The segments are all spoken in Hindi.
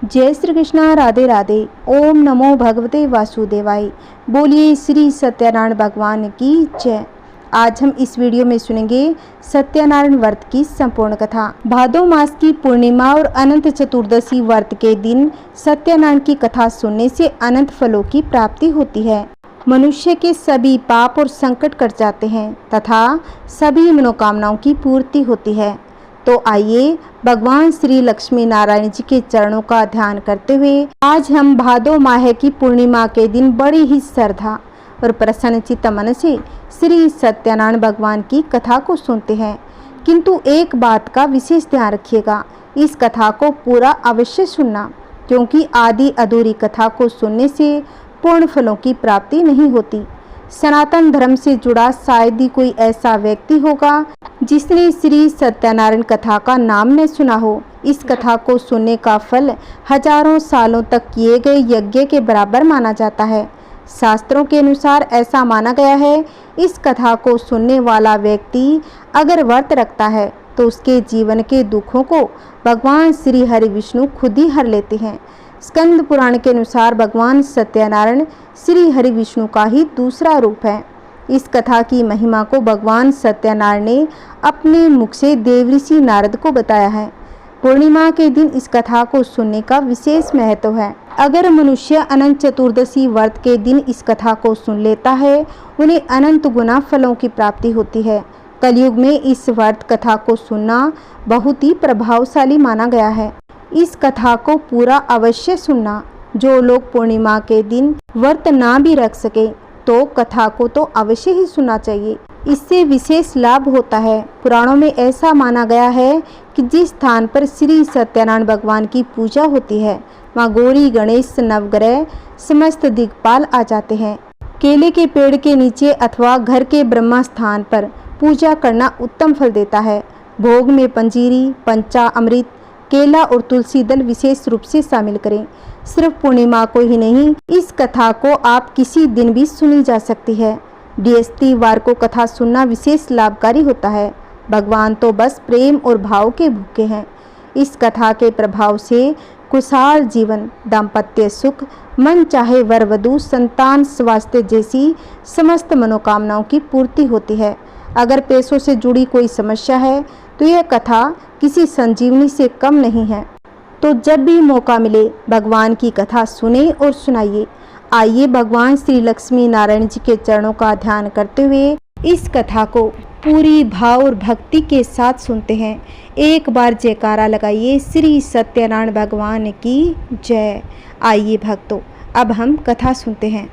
जय श्री कृष्णा, राधे राधे। ओम नमो भगवते वासुदेवाय। बोलिए श्री सत्यनारायण भगवान की जय। आज हम इस वीडियो में सुनेंगे सत्यनारायण व्रत की संपूर्ण कथा। भादो मास की पूर्णिमा और अनंत चतुर्दशी व्रत के दिन सत्यनारायण की कथा सुनने से अनंत फलों की प्राप्ति होती है। मनुष्य के सभी पाप और संकट कट जाते हैं तथा सभी मनोकामनाओं की पूर्ति होती है। तो आइए भगवान श्री लक्ष्मी नारायण जी के चरणों का ध्यान करते हुए आज हम भादो माह की पूर्णिमा के दिन बड़ी ही श्रद्धा और प्रसन्नचित्त मन से श्री सत्यनारायण भगवान की कथा को सुनते हैं। किंतु एक बात का विशेष ध्यान रखिएगा, इस कथा को पूरा अवश्य सुनना, क्योंकि आधी अधूरी कथा को सुनने से पूर्ण फलों की प्राप्ति नहीं होती। सनातन धर्म से जुड़ा शायद ही कोई ऐसा व्यक्ति होगा जिसने श्री सत्यनारायण कथा का नाम न सुना हो। इस कथा को सुनने का फल हजारों सालों तक किए गए यज्ञ के बराबर माना जाता है। शास्त्रों के अनुसार ऐसा माना गया है, इस कथा को सुनने वाला व्यक्ति अगर व्रत रखता है तो उसके जीवन के दुखों को भगवान श्री हरि विष्णु खुद ही हर लेते हैं। स्कंद पुराण के अनुसार भगवान सत्यनारायण श्री हरि विष्णु का ही दूसरा रूप है। इस कथा की महिमा को भगवान सत्यनारायण ने अपने मुख से देवऋषि नारद को बताया है। पूर्णिमा के दिन इस कथा को सुनने का विशेष महत्व है। अगर मनुष्य अनंत चतुर्दशी व्रत के दिन इस कथा को सुन लेता है, उन्हें अनंत गुना फलों की प्राप्ति होती है। कलयुग में इस व्रत कथा को सुनना बहुत ही प्रभावशाली माना गया है। इस कथा को पूरा अवश्य सुनना। जो लोग पूर्णिमा के दिन व्रत ना भी रख सके तो कथा को तो अवश्य ही सुनना चाहिए, इससे विशेष लाभ होता है। पुराणों में ऐसा माना गया है कि जिस स्थान पर श्री सत्यनारायण भगवान की पूजा होती है वहाँ गौरी गणेश नवग्रह समस्त दिक्पाल आ जाते हैं। केले के पेड़ के नीचे अथवा घर के ब्रह्मा स्थान पर पूजा करना उत्तम फल देता है। भोग में पंजीरी, पंचा अमृत, केला और तुलसी दल विशेष रूप से शामिल करें। सिर्फ पूर्णिमा को ही नहीं, इस कथा को आप किसी दिन भी सुनी जा सकती है। बृहस्पतिवार को कथा सुनना विशेष लाभकारी होता है। भगवान तो बस प्रेम और भाव के भूखे हैं। इस कथा के प्रभाव से खुशहाल जीवन, दाम्पत्य सुख, मन चाहे वर वधू, संतान, स्वास्थ्य जैसी समस्त मनोकामनाओं की पूर्ति होती है। अगर पैसों से जुड़ी कोई समस्या है तो यह कथा किसी संजीवनी से कम नहीं है। तो जब भी मौका मिले भगवान की कथा सुने और सुनाइए। आइए भगवान श्री लक्ष्मी नारायण जी के चरणों का ध्यान करते हुए इस कथा को पूरी भाव और भक्ति के साथ सुनते हैं। एक बार जयकारा लगाइए, श्री सत्यनारायण भगवान की जय। आइए भक्तों, अब हम कथा सुनते हैं।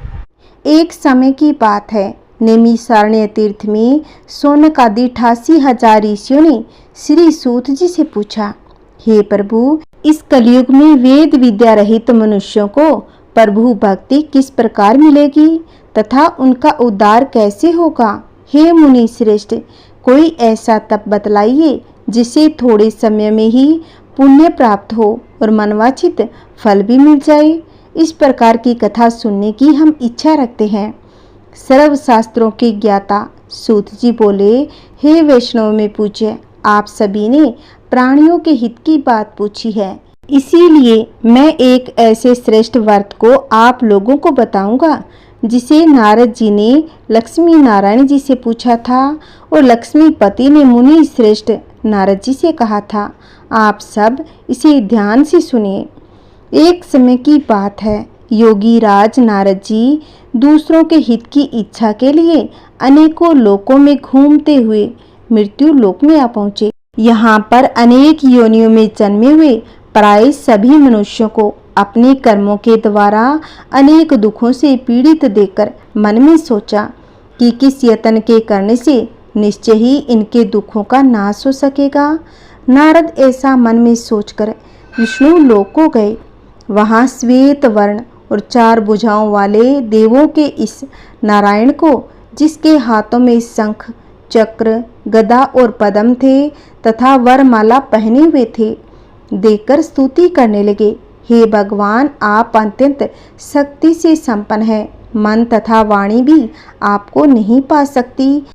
एक समय की बात है, नैमिषारण्य तीर्थ में शौनक आदि 88,000 ऋषियों ने श्री सूत जी से पूछा, हे प्रभु, इस कलयुग में वेद विद्या रहित मनुष्यों को प्रभु भक्ति किस प्रकार मिलेगी तथा उनका उद्धार कैसे होगा? हे मुनि श्रेष्ठ, कोई ऐसा तप बतलाइए जिससे थोड़े समय में ही पुण्य प्राप्त हो और मनवांछित फल भी मिल जाए। इस प्रकार की कथा सुनने की हम इच्छा रखते हैं। सर्व शास्त्रों के ज्ञाता सूत जी बोले, हे वैष्णव में पूज्य, आप सभी ने प्राणियों के हित की बात पूछी है, इसीलिए मैं एक ऐसे श्रेष्ठ व्रत को आप लोगों को बताऊंगा जिसे नारद जी ने लक्ष्मी नारायण जी से पूछा था और लक्ष्मीपति ने मुनि श्रेष्ठ नारद जी से कहा था। आप सब इसे ध्यान से सुनिए। एक समय की बात है, योगी राज नारद जी दूसरों के हित की इच्छा के लिए अनेकों लोकों में घूमते हुए मृत्यु लोक में आ पहुँचे। यहाँ पर अनेक योनियों में जन्मे हुए प्राय सभी मनुष्यों को अपने कर्मों के द्वारा अनेक दुखों से पीड़ित देखकर मन में सोचा कि किस यत्न के करने से निश्चय ही इनके दुखों का नाश हो सकेगा। नारद ऐसा मन में सोचकर विष्णु लोक को गए। वहाँ श्वेत वर्ण और 4 भुजाओं वाले देवों के इस नारायण को, जिसके हाथों में शंख, चक्र, गदा और पद्म थे तथा वरमाला पहने हुए थे, देखकर स्तुति करने लगे। हे भगवान, आप अत्यंत शक्ति से संपन्न हैं। मन तथा वाणी भी आपको नहीं पा सकती।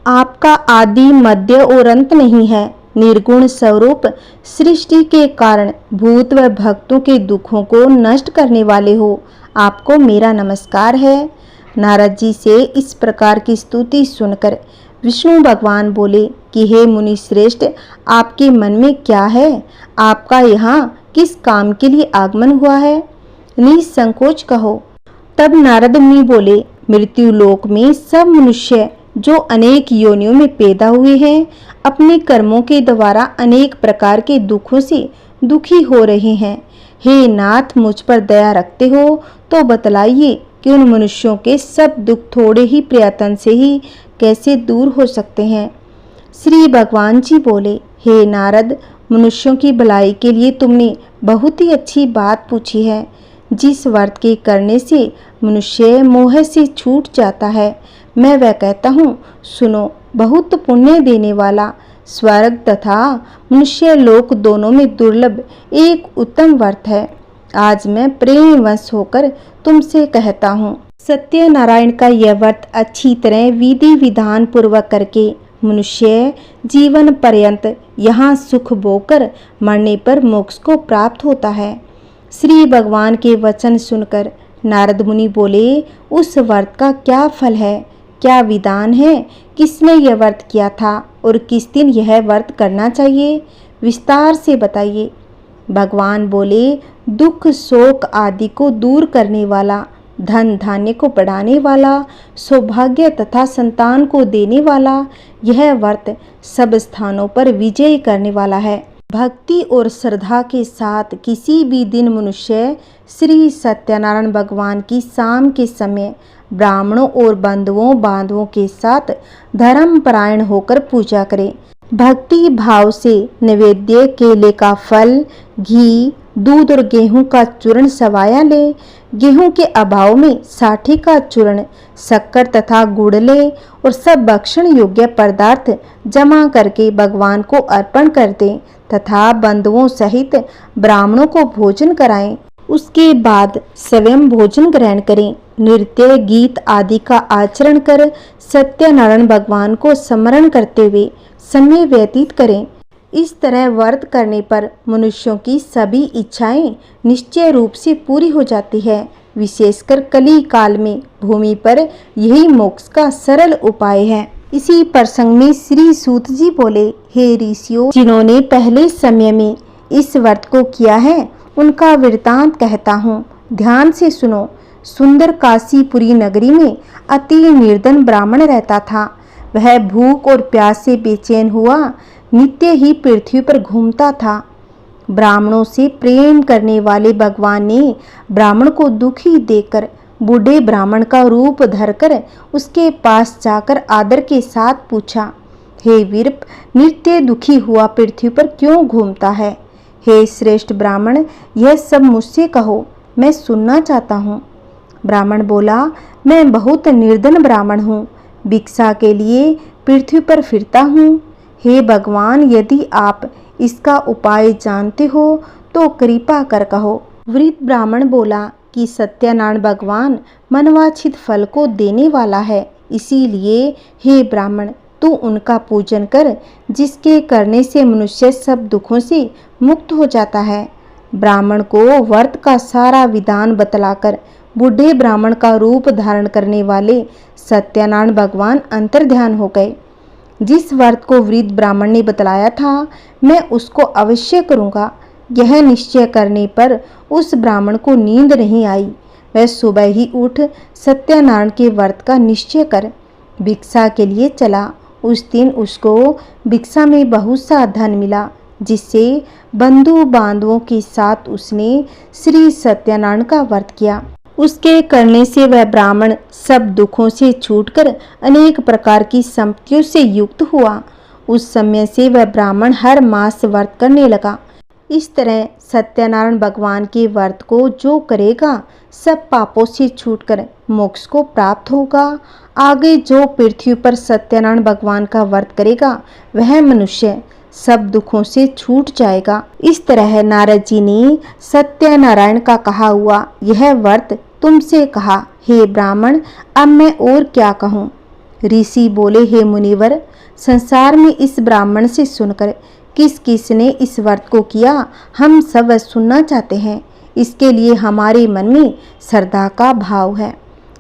आपका आदि, मध्य और अंत नहीं है। निर्गुण स्वरूप सृष्टि के कारण भूत व भक्तों के दुखों को नष्ट करने वाले हो, आपको मेरा नमस्कार है। नारद जी से इस प्रकार की स्तुति सुनकर विष्णु भगवान बोले कि हे मुनि श्रेष्ठ, आपके मन में क्या है? आपका यहाँ किस काम के लिए आगमन हुआ है? निसंकोच कहो। तब नारद मुनि बोले, मृत्यु लोक में सब मनुष्य जो अनेक योनियों में पैदा हुए हैं, अपने कर्मों के द्वारा अनेक प्रकार के दुखों से दुखी हो रहे हैं। हे नाथ, मुझ पर दया रखते हो तो बतलाइए कि उन मनुष्यों के सब दुख थोड़े ही प्रयत्न से ही कैसे दूर हो सकते हैं। श्री भगवान जी बोले, हे नारद, मनुष्यों की भलाई के लिए तुमने बहुत ही अच्छी बात पूछी है। जिस व्रत के करने से मनुष्य मोह से छूट जाता है, मैं वह कहता हूँ, सुनो। बहुत पुण्य देने वाला, स्वर्ग तथा मनुष्य लोक दोनों में दुर्लभ एक उत्तम व्रत है। आज मैं प्रेमवश होकर तुमसे कहता हूँ। सत्यनारायण का यह व्रत अच्छी तरह विधि विधान पूर्वक करके मनुष्य जीवन पर्यंत यहाँ सुख भोगकर मरने पर मोक्ष को प्राप्त होता है। श्री भगवान के वचन सुनकर नारद मुनि बोले, उस व्रत का क्या फल है, क्या विधान है, किसने यह व्रत किया था और किस दिन यह व्रत करना चाहिए, विस्तार से बताइए। भगवान बोले, दुख शोक आदि को दूर करने वाला, धन धान्य को बढ़ाने वाला, सौभाग्य तथा संतान को देने वाला, यह व्रत सब स्थानों पर विजय करने वाला है। भक्ति और श्रद्धा के साथ किसी भी दिन मनुष्य श्री सत्यनारायण भगवान की शाम के समय ब्राह्मणों और बंधुओं बांधवों के साथ धर्मपरायण होकर पूजा करे। भक्ति भाव से नैवेद्य केले का फल, घी, दूध और गेहूं का चूर्ण सवाया ले। गेहूं के अभाव में साठी का चूर्ण, शक्कर तथा गुड़ ले और सब भक्षण योग्य पदार्थ जमा करके भगवान को अर्पण कर दें तथा बंधुओं सहित ब्राह्मणों को भोजन कराएं। उसके बाद स्वयं भोजन ग्रहण करें। नृत्य गीत आदि का आचरण कर सत्यनारायण भगवान को स्मरण करते हुए समय व्यतीत करें। इस तरह व्रत करने पर मनुष्यों की सभी इच्छाएं निश्चय रूप से पूरी हो जाती है। विशेषकर कली काल में भूमि पर यही मोक्ष का सरल उपाय है। इसी प्रसंग में श्री सूत जी बोले, हे ऋषियों, जिन्होंने पहले समय में इस व्रत को किया है उनका वृतांत कहता हूँ, ध्यान से सुनो। सुंदर काशीपुरी नगरी में अति निर्धन ब्राह्मण रहता था। वह भूख और प्यास से बेचैन हुआ नित्य ही पृथ्वी पर घूमता था। ब्राह्मणों से प्रेम करने वाले भगवान ने ब्राह्मण को दुखी देखकर बूढ़े ब्राह्मण का रूप धरकर उसके पास जाकर आदर के साथ पूछा, हे वीर, नित्य दुखी हुआ पृथ्वी पर क्यों घूमता है? हे श्रेष्ठ ब्राह्मण, यह सब मुझसे कहो, मैं सुनना चाहता हूँ। ब्राह्मण बोला, मैं बहुत निर्धन ब्राह्मण हूँ, भिक्षा के लिए पृथ्वी पर फिरता हूँ। हे भगवान, यदि आप इसका उपाय जानते हो तो कृपा कर कहो। वृद्ध ब्राह्मण बोला कि सत्यनारायण भगवान मनवांछित फल को देने वाला है, इसीलिए हे ब्राह्मण, तू उनका पूजन कर, जिसके करने से मनुष्य सब दुखों से मुक्त हो जाता है। ब्राह्मण को व्रत का सारा विधान बतलाकर बूढ़े ब्राह्मण का रूप धारण करने वाले सत्यनारायण भगवान अंतर्ध्यान हो गए। जिस व्रत को वृद्ध ब्राह्मण ने बतलाया था, मैं उसको अवश्य करूँगा। यह निश्चय करने पर उस ब्राह्मण को नींद नहीं आई। वह सुबह ही उठ सत्यनारायण के व्रत का निश्चय कर भिक्षा के लिए चला। उस दिन उसको भिक्षा में बहुत सा धन मिला, जिससे बंधु बांधवों के साथ उसने श्री सत्यनारायण का व्रत किया। उसके करने से वह ब्राह्मण सब दुखों से छूटकर अनेक प्रकार की संपत्तियों से युक्त हुआ। उस समय से वह ब्राह्मण हर मास व्रत करने लगा। इस तरह सत्यनारायण भगवान के व्रत को जो करेगा सब पापों से छूटकर मोक्ष को प्राप्त होगा। आगे जो पृथ्वी पर सत्यनारायण भगवान का व्रत करेगा वह मनुष्य सब दुखों से छूट जाएगा। इस तरह नारद जी ने सत्यनारायण का कहा हुआ यह व्रत तुमसे कहा। हे ब्राह्मण, अब मैं और क्या कहूँ? ऋषि बोले, हे मुनिवर, संसार में इस ब्राह्मण से सुनकर किस किस ने इस व्रत को किया, हम सब सुनना चाहते हैं। इसके लिए हमारे मन में श्रद्धा का भाव है।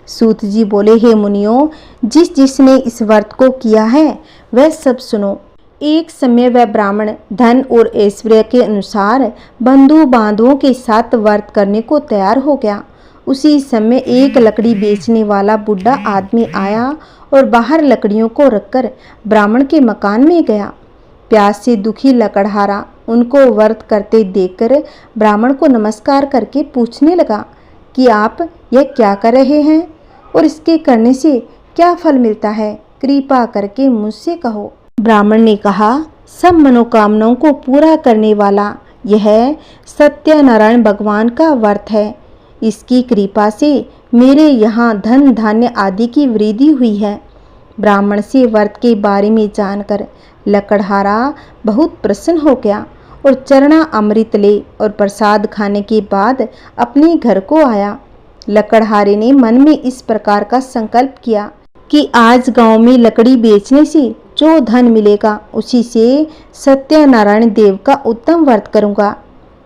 सूत जी बोले, हे मुनियों, जिस जिसने इस व्रत को किया है वह सब सुनो। एक समय वह ब्राह्मण धन और ऐश्वर्य के अनुसार बंधु बांधवों के साथ व्रत करने को तैयार हो गया। उसी समय एक लकड़ी बेचने वाला बुढ़ा आदमी आया और बाहर लकड़ियों को रखकर ब्राह्मण के मकान में गया। प्यास से दुखी लकड़हारा उनको व्रत करते देखकर ब्राह्मण को नमस्कार करके पूछने लगा कि आप यह क्या कर रहे हैं और इसके करने से क्या फल मिलता है, कृपा करके मुझसे कहो। ब्राह्मण ने कहा, सब मनोकामनाओं को पूरा करने वाला यह सत्यनारायण भगवान का व्रत है। इसकी कृपा से मेरे यहाँ धन धान्य आदि की वृद्धि हुई है। ब्राह्मण से व्रत के बारे में जानकर लकड़हारा बहुत प्रसन्न हो गया और चरना अमृत ले और प्रसाद खाने के बाद अपने घर को आया। लकड़हारे ने मन में इस प्रकार का संकल्प किया कि आज गांव में लकड़ी बेचने से जो धन मिलेगा उसी से सत्यनारायण देव का उत्तम व्रत करूंगा।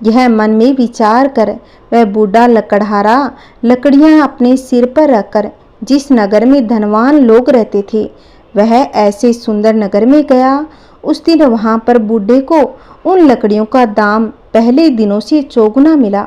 यह मन में विचार कर वह बूढ़ा लकड़हारा लकड़ियां अपने सिर पर रखकर जिस नगर में धनवान लोग रहते थे वह ऐसे सुंदर नगर में गया। उस दिन वहां पर बूढ़े को उन लकड़ियों का दाम पहले दिनों से चौगुना मिला।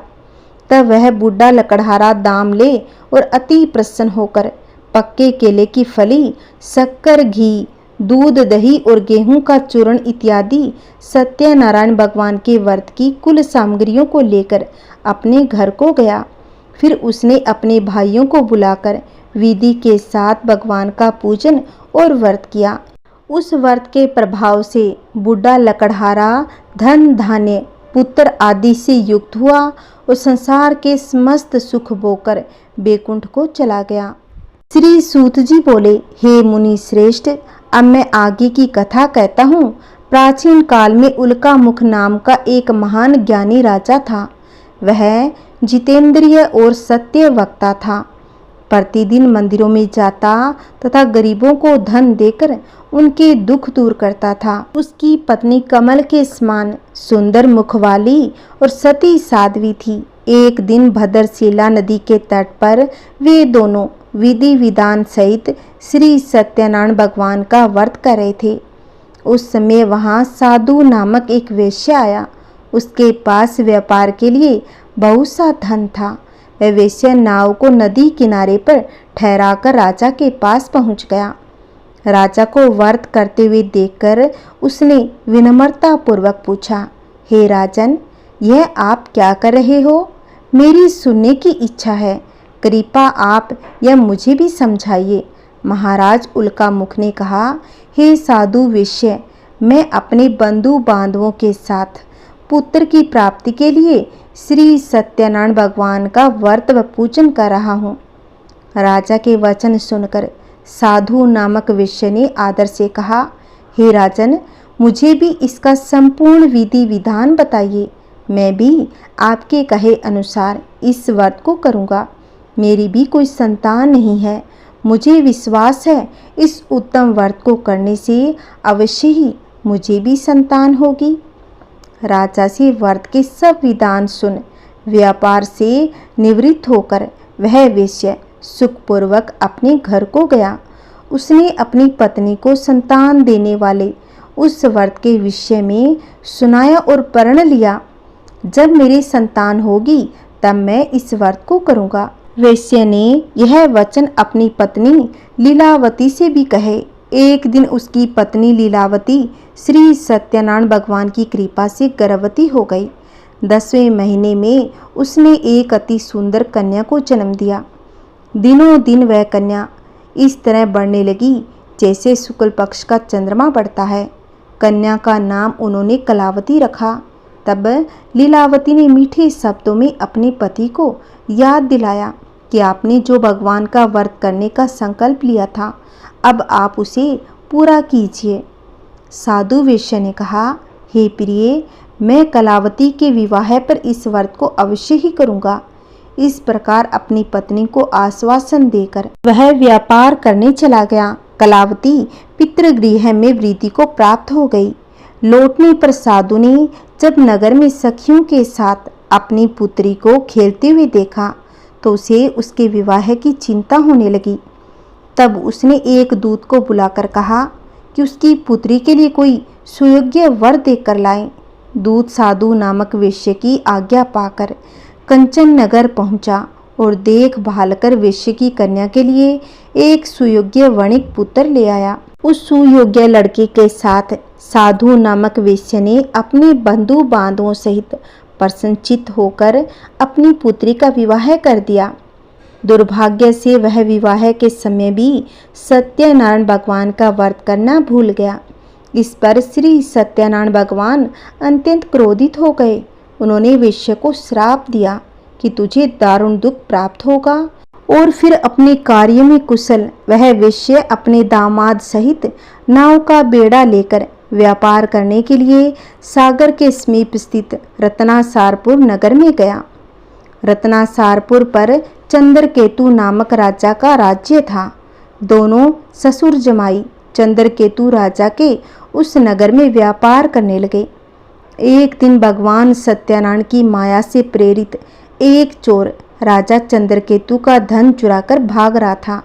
तब वह बूढ़ा लकड़हारा दाम ले और अति प्रसन्न होकर पक्के केले की फली, शक्कर, घी, दूध, दही और गेहूं का चूर्ण इत्यादि सत्यनारायण भगवान के व्रत की कुल सामग्रियों को लेकर अपने घर को गया। फिर उसने अपने भाइयों को बुलाकर विधि के साथ भगवान का पूजन और व्रत किया। उस व्रत के प्रभाव से बूढ़ा लकड़हारा धन धान्य पुत्र आदि से युक्त हुआ और संसार के समस्त सुख भोगकर बैकुंठ को चला गया। श्री सूत जी बोले, हे मुनि श्रेष्ठ, अब मैं आगे की कथा कहता हूँ। प्राचीन काल में उल्का मुख नाम का एक महान ज्ञानी राजा था। वह जितेंद्रिय और सत्य वक्ता था। प्रतिदिन मंदिरों में जाता तथा गरीबों को धन देकर उनके दुख दूर करता था। उसकी पत्नी कमल के समान सुंदर मुख वाली और सती साध्वी थी। एक दिन भद्रशिला नदी के तट पर वे दोनों विधि विधान सहित श्री सत्यनारायण भगवान का व्रत कर रहे थे। उस समय वहां साधु नामक एक वेश्या आया। उसके पास व्यापार के लिए बहुत सा धन था। वह वेश्या नाव को नदी किनारे पर ठहराकर राजा के पास पहुंच गया। राजा को व्रत करते हुए देखकर उसने विनम्रता पूर्वक पूछा, हे राजन, यह आप क्या कर रहे हो? मेरी सुनने की इच्छा है। कृपा आप यह मुझे भी समझाइए। महाराज उल्कामुख ने कहा, हे साधु वेश्य, मैं अपने बंधु बांधवों के साथ पुत्र की प्राप्ति के लिए श्री सत्यनारायण भगवान का व्रत व पूजन कर रहा हूँ। राजा के वचन सुनकर साधु नामक वेश्या ने आदर से कहा, हे राजन, मुझे भी इसका संपूर्ण विधि विधान बताइए। मैं भी आपके कहे अनुसार इस व्रत को करूँगा। मेरी भी कोई संतान नहीं है। मुझे विश्वास है इस उत्तम व्रत को करने से अवश्य ही मुझे भी संतान होगी। राजा से व्रत के सब विधान सुन व्यापार से निवृत्त होकर वह वेश्या सुखपूर्वक अपने घर को गया। उसने अपनी पत्नी को संतान देने वाले उस व्रत के विषय में सुनाया और प्रण लिया। जब मेरी संतान होगी तब मैं इस व्रत को करूँगा। वेश्या ने यह वचन अपनी पत्नी लीलावती से भी कहे। एक दिन उसकी पत्नी लीलावती श्री सत्यनारायण भगवान की कृपा से गर्भवती हो गई। 10वें महीने में उसने एक अति सुंदर कन्या को जन्म दिया। दिनों दिन वह कन्या इस तरह बढ़ने लगी जैसे शुक्ल पक्ष का चंद्रमा बढ़ता है। कन्या का नाम उन्होंने कलावती रखा। तब लीलावती ने मीठे शब्दों में अपने पति को याद दिलाया कि आपने जो भगवान का व्रत करने का संकल्प लिया था, अब आप उसे पूरा कीजिए। साधु वेश्या ने कहा, हे प्रिय, मैं कलावती के विवाह पर इस व्रत को अवश्य ही करूँगा। इस प्रकार अपनी पत्नी को आश्वासन देकर वह व्यापार करने चला गया। कलावती पितृगृह में वृद्धि को प्राप्त हो गई। लौटने पर साधु ने जब नगर में सखियों के साथ अपनी पुत्री को खेलते हुए देखा तो उसे उसके विवाह की चिंता होने लगी। तब उसने एक दूत को बुलाकर कहा कि उसकी पुत्री के लिए कोई सुयोग्य वर देकर लाएं। दूत साधु नामक वेश्या की आज्ञा पाकर कंचन नगर पहुंचा और देखभाल कर वेश्या की कन्या के लिए एक सुयोग्य वणिक पुत्र ले आया। उस सुयोग्य लड़के के साथ साधु नामक वेश्या ने अपने बंधु बांधवों सहित प्रसन्नचित्त होकर अपनी पुत्री का विवाह कर दिया। दुर्भाग्य से वह विवाह के समय भी सत्यनारायण भगवान का व्रत करना भूल गया। इस पर श्री सत्यनारायण भगवान अत्यंत क्रोधित हो गए। उन्होंने वेश्या को श्राप दिया कि तुझे दारुण दुख प्राप्त होगा। और फिर अपने कार्य में कुशल वह वेश्या अपने दामाद सहित नाव का बेड़ा लेकर व्यापार करने के लिए सागर के समीप स्थित रत्नासारपुर नगर में गया। रत्नासारपुर पर चंद्रकेतु नामक राजा का राज्य था। दोनों ससुर जमाई चंद्रकेतु राजा के उस नगर में व्यापार करने लगे। एक दिन भगवान सत्यनारायण की माया से प्रेरित एक चोर राजा चंद्रकेतु का धन चुराकर भाग रहा था।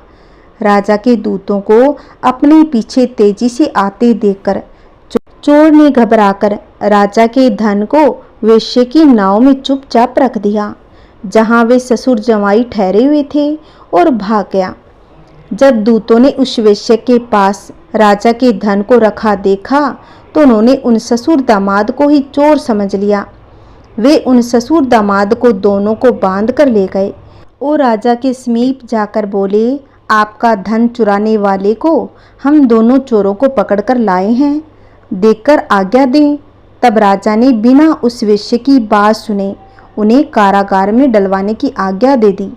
राजा के दूतों को अपने पीछे तेजी से आते देखकर चोर ने घबराकर राजा के धन को वेश्या की नाव में चुपचाप रख दिया, जहां वे ससुर जमाई ठहरे हुए थे, और भाग गया। जब दूतों ने उस वेश्या के पास राजा के धन को रखा देखा तो उन्होंने उन ससुर दामाद को ही चोर समझ लिया। वे उन ससुर दामाद को दोनों को बांध कर ले गए और राजा के समीप जाकर बोले, आपका धन चुराने वाले को हम दोनों चोरों को पकड़कर लाए हैं, देखकर आज्ञा दें। तब राजा ने बिना उस वेश्या की बात सुने उन्हें कारागार में डलवाने की आज्ञा दे दी।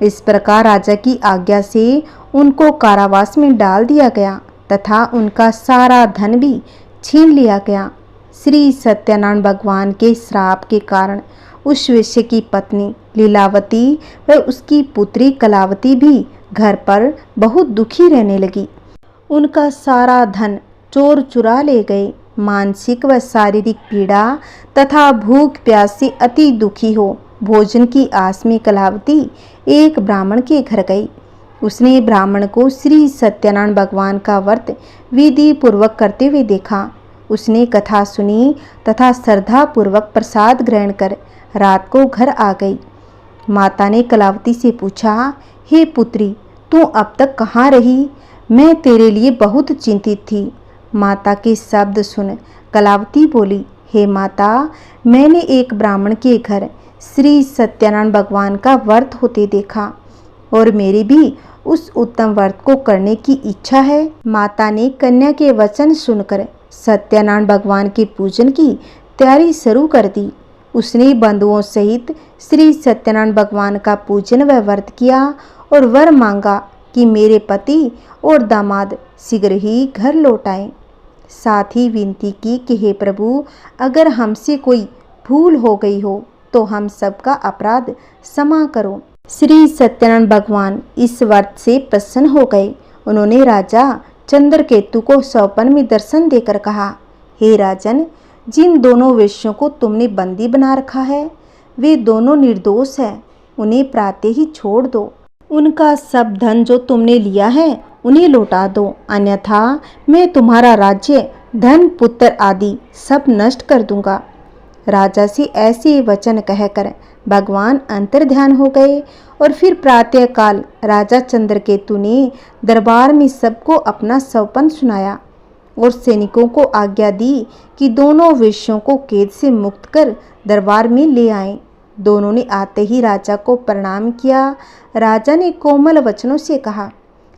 इस प्रकार राजा की आज्ञा से उनको कारावास में डाल दिया गया तथा उनका सारा धन भी छीन लिया गया। श्री सत्यनारायण भगवान के श्राप के कारण उस वेश्या की पत्नी लीलावती व उसकी पुत्री कलावती भी घर पर बहुत दुखी रहने लगी। उनका सारा धन चोर चुरा ले गए। मानसिक व शारीरिक पीड़ा तथा भूख प्यास से अति दुखी हो भोजन की आस में कलावती एक ब्राह्मण के घर गई। उसने ब्राह्मण को श्री सत्यनारायण भगवान का व्रत विधि पूर्वक करते हुए देखा। उसने कथा सुनी तथा श्रद्धा पूर्वक प्रसाद ग्रहण कर रात को घर आ गई। माता ने कलावती से पूछा, हे पुत्री, तू अब तक कहाँ रही? मैं तेरे लिए बहुत चिंतित थी। माता के शब्द सुन कलावती बोली, हे माता, मैंने एक ब्राह्मण के घर श्री सत्यनारायण भगवान का व्रत होते देखा और मेरी भी उस उत्तम व्रत को करने की इच्छा है। माता ने कन्या के वचन सुनकर सत्यनारायण भगवान के पूजन की तैयारी शुरू कर दी। उसने बंधुओं सहित श्री सत्यनारायण भगवान का पूजन व व्रत किया और वर मांगा कि मेरे पति और दामाद शीघ्र ही घर लौट आएं। साथ ही विनती की कि हे प्रभु, अगर हमसे कोई भूल हो गई हो तो हम सबका अपराध क्षमा करो। श्री सत्यनारायण भगवान इस व्रत से प्रसन्न हो गए। उन्होंने राजा चंद्रकेतु को स्वप्न में दर्शन देकर कहा, हे राजन, जिन दोनों वेश्यों को तुमने बंदी बना रखा है वे दोनों निर्दोष हैं, उन्हें प्रातः ही छोड़ दो। उनका सब धन जो तुमने लिया है उन्हें लौटा दो, अन्यथा मैं तुम्हारा राज्य, धन, पुत्र आदि सब नष्ट कर दूंगा। राजा से ऐसे वचन कहकर भगवान अंतर्ध्यान हो गए और फिर प्रातःकाल राजा चंद्रकेतु ने दरबार में सबको अपना स्वप्न सुनाया और सैनिकों को आज्ञा दी कि दोनों वेश्यों को कैद से मुक्त कर दरबार में ले आएं। दोनों ने आते ही राजा को प्रणाम किया। राजा ने कोमल वचनों से कहा,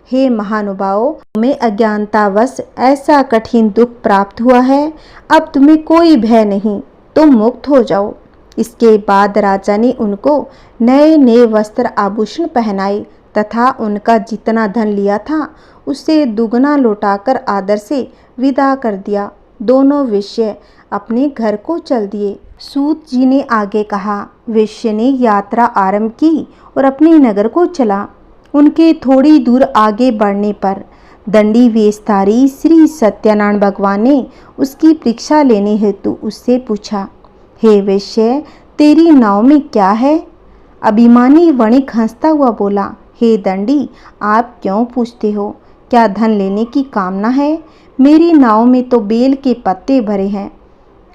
हे महानुभाव, तुम्हें अज्ञानतावश ऐसा कठिन दुख प्राप्त हुआ है, अब तुम्हें कोई भय नहीं, तुम मुक्त हो जाओ। इसके बाद राजा ने उनको नए नए वस्त्र आभूषण पहनाए तथा उनका जितना धन लिया था उससे दुगना लौटाकर आदर से विदा कर दिया। दोनों वेश्या अपने घर को चल दिए। सूत जी ने आगे कहा, वेश्या ने यात्रा आरंभ की और अपने नगर को चला। उनके थोड़ी दूर आगे बढ़ने पर दंडी वेशधारी श्री सत्यनारायण भगवान ने उसकी परीक्षा लेने हेतु उससे पूछा, हे वैश्य, तेरी नाव में क्या है? अभिमानी वणिक हंसता हुआ बोला, हे दंडी, आप क्यों पूछते हो? क्या धन लेने की कामना है? मेरी नाव में तो बेल के पत्ते भरे हैं।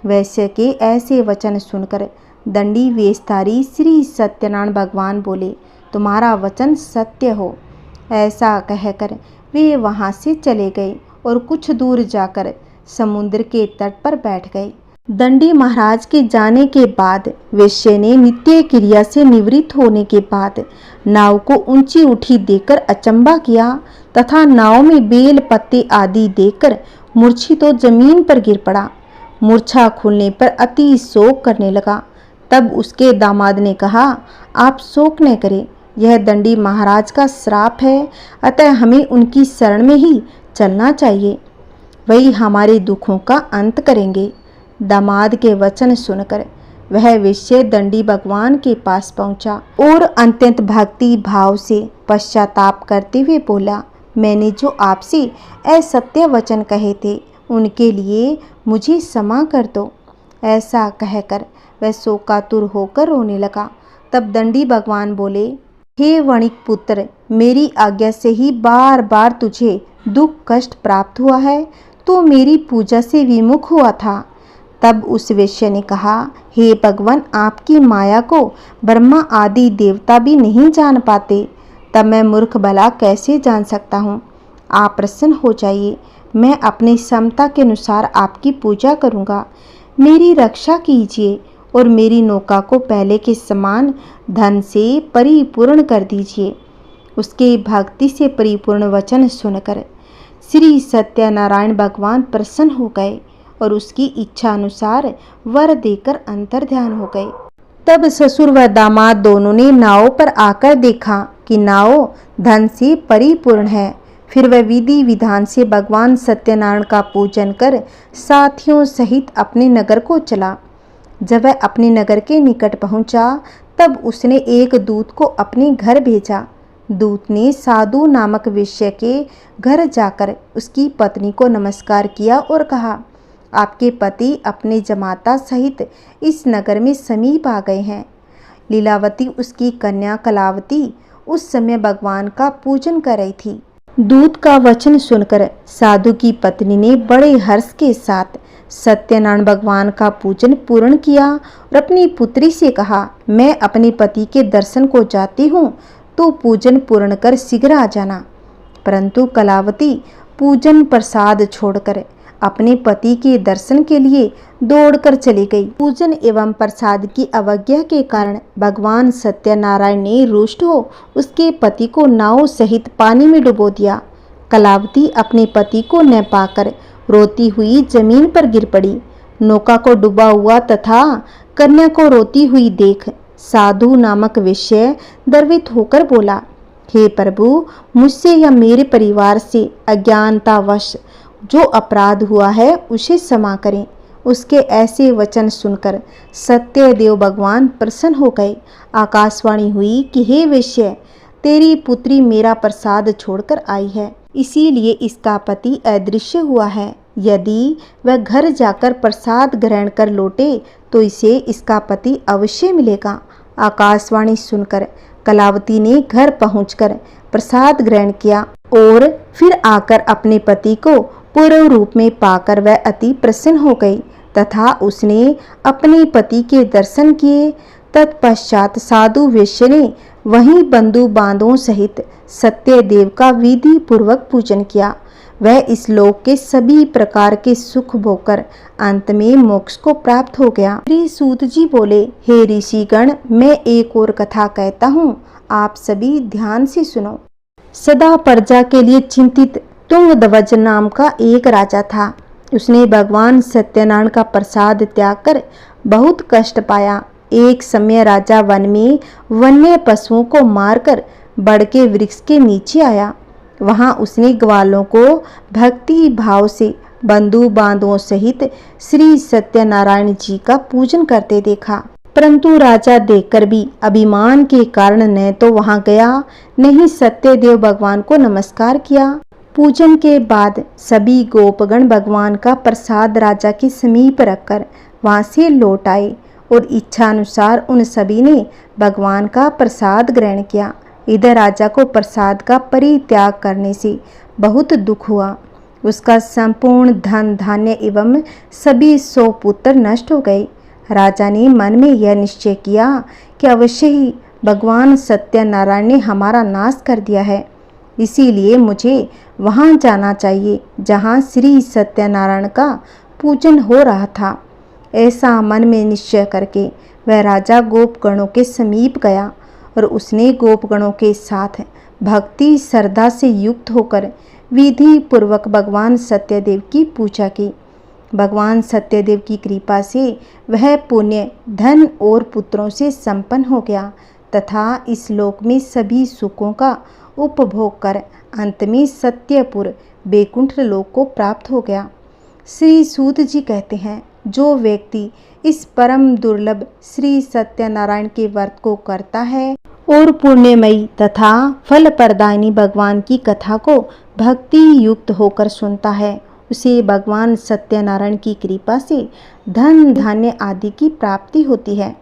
वैश्य के ऐसे वचन सुनकर दंडी वेशधारी श्री सत्यनारायण भगवान बोले, तुम्हारा वचन सत्य हो। ऐसा कहकर वे वहाँ से चले गए और कुछ दूर जाकर समुद्र के तट पर बैठ गए। दंडी महाराज के जाने के बाद वैश्य ने नित्य क्रिया से निवृत्त होने के बाद नाव को ऊंची उठी देखकर अचंभा किया तथा नाव में बेल पत्ते आदि देखकर मूर्छित तो जमीन पर गिर पड़ा। मूर्छा खुलने पर अति शोक करने लगा। तब उसके दामाद ने कहा, आप शोक न करें, यह दंडी महाराज का श्राप है, अतः हमें उनकी शरण में ही चलना चाहिए, वही हमारे दुखों का अंत करेंगे। दामाद के वचन सुनकर वह वैश्य दंडी भगवान के पास पहुंचा और अत्यंत भक्ति भाव से पश्चाताप करते हुए बोला, मैंने जो आपसे असत्य वचन कहे थे उनके लिए मुझे क्षमा कर दो। ऐसा कहकर वह शोकातुर होकर रोने लगा। तब दंडी भगवान बोले, हे वणिक पुत्र, मेरी आज्ञा से ही बार बार तुझे दुख कष्ट प्राप्त हुआ है, तो मेरी पूजा से विमुख हुआ था। तब उस वैश्य ने कहा, हे भगवान, आपकी माया को ब्रह्मा आदि देवता भी नहीं जान पाते, तब मैं मूर्ख भला कैसे जान सकता हूँ। आप प्रसन्न हो जाइए, मैं अपनी क्षमता के अनुसार आपकी पूजा करूँगा। मेरी रक्षा कीजिए और मेरी नौका को पहले के समान धन से परिपूर्ण कर दीजिए। उसके भक्ति से परिपूर्ण वचन सुनकर श्री सत्यनारायण भगवान प्रसन्न हो गए और उसकी इच्छा अनुसार वर देकर अंतर्ध्यान हो गए। तब ससुर व दामाद दोनों ने नाव पर आकर देखा कि नाव धन से परिपूर्ण है। फिर वह विधि विधान से भगवान सत्यनारायण का पूजन कर साथियों सहित अपने नगर को चला। जब वह अपने नगर के निकट पहुंचा तब उसने एक दूत को अपने घर भेजा। दूत ने साधु नामक वैश्य के घर जाकर उसकी पत्नी को नमस्कार किया और कहा, आपके पति अपने जमाता सहित इस नगर में समीप आ गए हैं। लीलावती उसकी कन्या कलावती उस समय भगवान का पूजन कर रही थी। दूत का वचन सुनकर साधु की पत्नी ने बड़े हर्ष के साथ सत्यनारायण भगवान का पूजन पूर्ण किया और अपनी पुत्री से कहा, मैं अपने पति के दर्शन को जाती हूँ, तो पूजन पूर्ण कर शीघ्र आ जाना। परंतु कलावती पूजन प्रसाद छोड़कर अपने पति के दर्शन के लिए दौड़कर चली गई। पूजन एवं प्रसाद की अवज्ञा के कारण भगवान सत्यनारायण ने रुष्ट हो उसके पति को नाव सहित पानी में डुबो दिया। कलावती अपने पति को न पाकर रोती हुई जमीन पर गिर पड़ी। नौका को डूबा हुआ तथा कन्या को रोती हुई देख साधु नामक वैश्य गर्वित होकर बोला, हे प्रभु, मुझसे या मेरे परिवार से अज्ञानतावश जो अपराध हुआ है उसे क्षमा करें। उसके ऐसे वचन सुनकर सत्यदेव भगवान प्रसन्न हो गए। आकाशवाणी हुई कि हे वैश्य, तेरी पुत्री मेरा प्रसाद छोड़कर आई है, इसीलिए इसका पति अदृश्य हुआ है। यदि वह घर जाकर प्रसाद ग्रहण कर लौटे तो इसे इसका पति अवश्य मिलेगा। आकाशवाणी सुनकर कलावती ने घर पहुंचकर प्रसाद ग्रहण किया और फिर आकर अपने पति को पूर्व रूप में पाकर वह अति प्रसन्न हो गई तथा उसने अपने पति के दर्शन किए। तत्पश्चात साधु वैश्य ने वहीं बंधु बांधवों सहित सत्यदेव का विधि पूर्वक पूजन किया। वह इस लोक के सभी प्रकार के सुख भोगकर अंत में मोक्ष को प्राप्त हो गया। श्री सूत जी बोले, हे ऋषिगण, मैं एक और कथा कहता हूँ, आप सभी ध्यान से सुनो। सदा प्रजा के लिए चिंतित तुंगध्वज नाम का एक राजा था। उसने भगवान सत्यनारायण का प्रसाद त्याग कर बहुत कष्ट पाया। एक समय राजा वन में वन्य पशुओं को मारकर बड़ के वृक्ष के नीचे आया। वहां उसने ग्वालों को भक्ति भाव से बंधु बांधवों सहित श्री सत्यनारायण जी का पूजन करते देखा। परंतु राजा देखकर भी अभिमान के कारण न तो वहां गया, न ही सत्यदेव भगवान को नमस्कार किया। पूजन के बाद सभी गोपगण भगवान का प्रसाद राजा के समीप रखकर वहां से लौट आए और इच्छा अनुसार उन सभी ने भगवान का प्रसाद ग्रहण किया। इधर राजा को प्रसाद का परित्याग करने से बहुत दुख हुआ। उसका संपूर्ण धन धान्य एवं सभी 100 पुत्र नष्ट हो गए। राजा ने मन में यह निश्चय किया कि अवश्य ही भगवान सत्यनारायण ने हमारा नाश कर दिया है, इसीलिए मुझे वहां जाना चाहिए जहां श्री सत्यनारायण का पूजन हो रहा था। ऐसा मन में निश्चय करके वह राजा गोपगणों के समीप गया और उसने गोपगणों के साथ भक्ति श्रद्धा से युक्त होकर विधि पूर्वक भगवान सत्यदेव की पूजा की। भगवान सत्यदेव की कृपा से वह पुण्य धन और पुत्रों से संपन्न हो गया तथा इस लोक में सभी सुखों का उपभोग कर अंत में सत्यपुर बैकुंठ लोक को प्राप्त हो गया। श्री सूत जी कहते हैं, जो व्यक्ति इस परम दुर्लभ श्री सत्यनारायण के व्रत को करता है और पुण्यमयी तथा फल प्रदायिनी भगवान की कथा को भक्ति युक्त होकर सुनता है, उसे भगवान सत्यनारायण की कृपा से धन धान्य आदि की प्राप्ति होती है।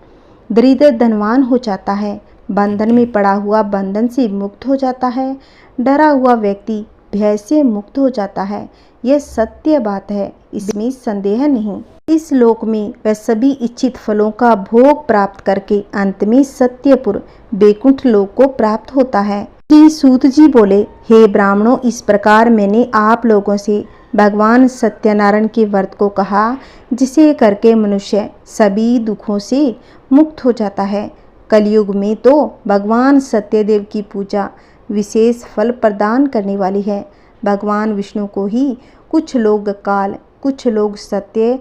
दरिद्र धनवान हो जाता है, बंधन में पड़ा हुआ बंधन से मुक्त हो जाता है, डरा हुआ व्यक्ति भय से मुक्त हो जाता है। यह सत्य बात है, इसमें संदेह नहीं। इस लोक में वह सभी इच्छित फलों का भोग प्राप्त करके अंत में सत्यपुर बैकुंठ लोक को प्राप्त होता है। श्री सूत जी बोले, हे ब्राह्मणों, इस प्रकार मैंने आप लोगों से भगवान सत्यनारायण के व्रत को कहा, जिसे करके मनुष्य सभी दुखों से मुक्त हो जाता है। कलयुग में तो भगवान सत्यदेव की पूजा विशेष फल प्रदान करने वाली है। भगवान विष्णु को ही कुछ लोग काल, कुछ लोग सत्य,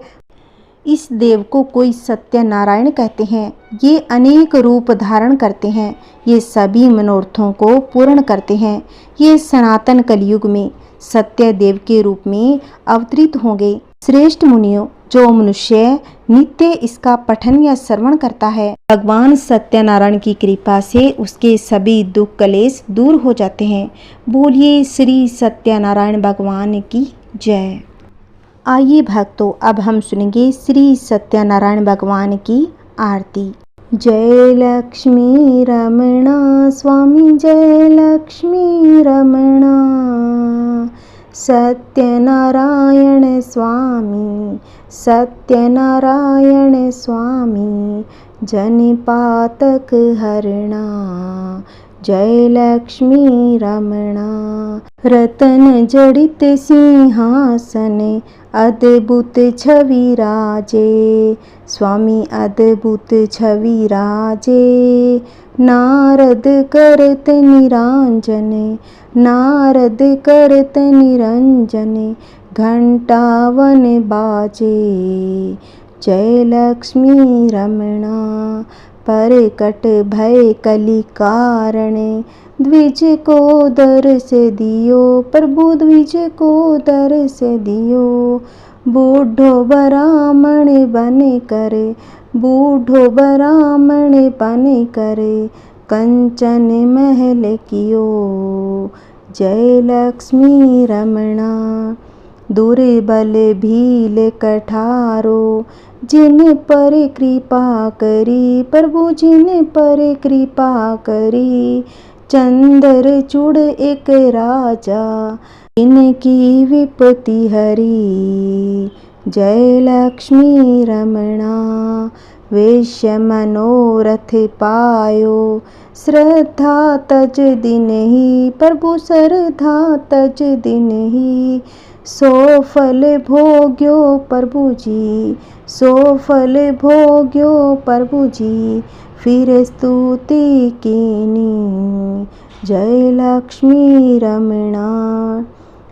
इस देव को कोई सत्यनारायण कहते हैं। ये अनेक रूप धारण करते हैं, ये सभी मनोरथों को पूर्ण करते हैं। ये सनातन कलयुग में सत्य देव के रूप में अवतरित होंगे। श्रेष्ठ मुनियों, जो मनुष्य नित्य इसका पठन या श्रवण करता है, भगवान सत्यनारायण की कृपा से उसके सभी दुख कलेश दूर हो जाते हैं। बोलिए श्री सत्यनारायण भगवान की जय। आइए भक्तों, अब हम सुनेंगे श्री सत्यनारायण भगवान की आरती। जय लक्ष्मी रमणा स्वामी, जय लक्ष्मी रमणा, सत्यनारायण स्वामी, सत्यनारायण स्वामी, जनिपातक हरणा, जय लक्ष्मी रमणा। रतन जड़ित सिंहासन, अद्भुत छवि राजे, स्वामी अद्भुत छवि राजे। नारद करत निरंजन, नारद करत निरंजन, घंटावन बाजे, जय लक्ष्मी रमणा। परकट भय कलि कारण, द्विज को दर्श दियो, प्रभु द्विज को दर्श दियो। बूढ़ो ब्राह्मण बन करे, बूढ़ो ब्राह्मण बन करे, कंचन महल कियो, जय लक्ष्मी रमणा। दुर्बल भील कठारो, जिन पर कृपा करी, प्रभु जिन पर कृपा करी। चंद्रचूड़ एक राजा, इनकी विपत्ति हरी, जय लक्ष्मी रमणा। वेश्य मनोरथ पायो, श्रद्धा तज दिन ही, प्रभु श्रद्धा तज दिन ही। सो फल भोग्यो प्रभु जी, सो फल भोग्यो प्रभु जी, फिर स्तुति कीनी, जय लक्ष्मी रमणा।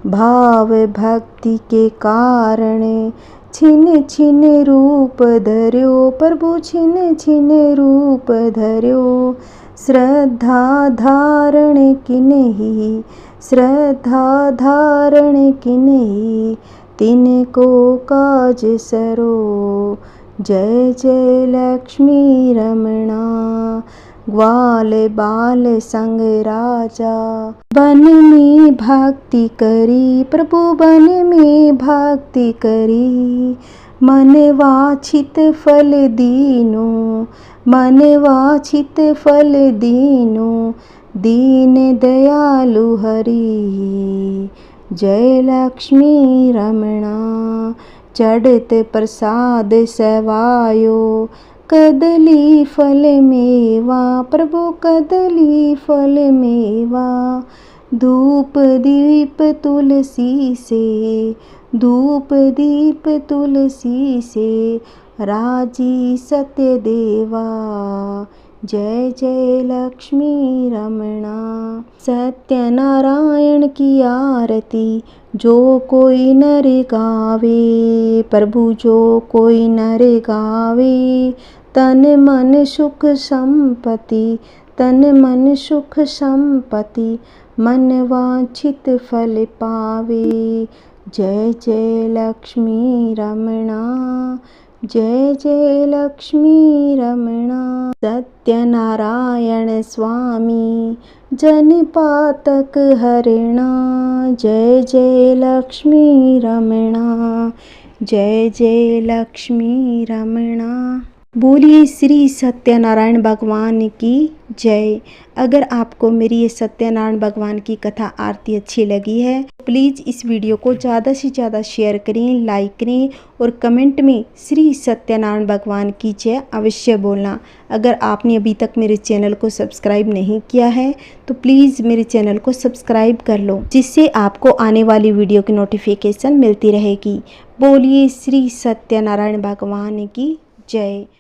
भाव भक्ति के कारण छिन छिन रूप धर्यो, प्रभु छिन छिन रूप धर्यो। श्रद्धा धारण किन्ही, श्रद्धा धारण किन्ही, तिनको काज सरो, जय जय लक्ष्मी रमणा। ग्वाल बाल संग राजा। वन में भक्ति करी प्रभु, वन में भक्ति करी, मन वांछित फल दीनो, मन वांछित फल दीनो, दीन दयालु हरि। जय लक्ष्मी रमणा। चढ़त प्रसाद सेवायो, कदली फल मेवा प्रभु, कदली फल मेवा। धूप दीप तुलसी से, धूप दीप तुलसी से, राजी सत्य देवा। जय जय लक्ष्मी रमणा। सत्यनारायण की आरती जो कोई नर गावे प्रभु, जो कोई नर गावे, तन मन सुख संपत्ति, तन मन सुख संपत्ति, मन वांछित फल पावे। जय जय लक्ष्मी रमणा, जय जय लक्ष्मी रमणा। सत्यनारायण स्वामी जन पातक हरिणा। जय जय लक्ष्मी रमणा, जय जय लक्ष्मी रमणा। बोलिए श्री सत्यनारायण भगवान की जय। अगर आपको मेरी ये सत्यनारायण भगवान की कथा आरती अच्छी लगी है, प्लीज़ इस वीडियो को ज़्यादा से ज़्यादा शेयर करें, लाइक करें और कमेंट में श्री सत्यनारायण भगवान की जय अवश्य बोलना। अगर आपने अभी तक मेरे चैनल को सब्सक्राइब नहीं किया है तो प्लीज़ मेरे चैनल को सब्सक्राइब कर लो, जिससे आपको आने वाली वीडियो की नोटिफिकेशन मिलती रहेगी। बोलिए श्री सत्यनारायण भगवान की जय।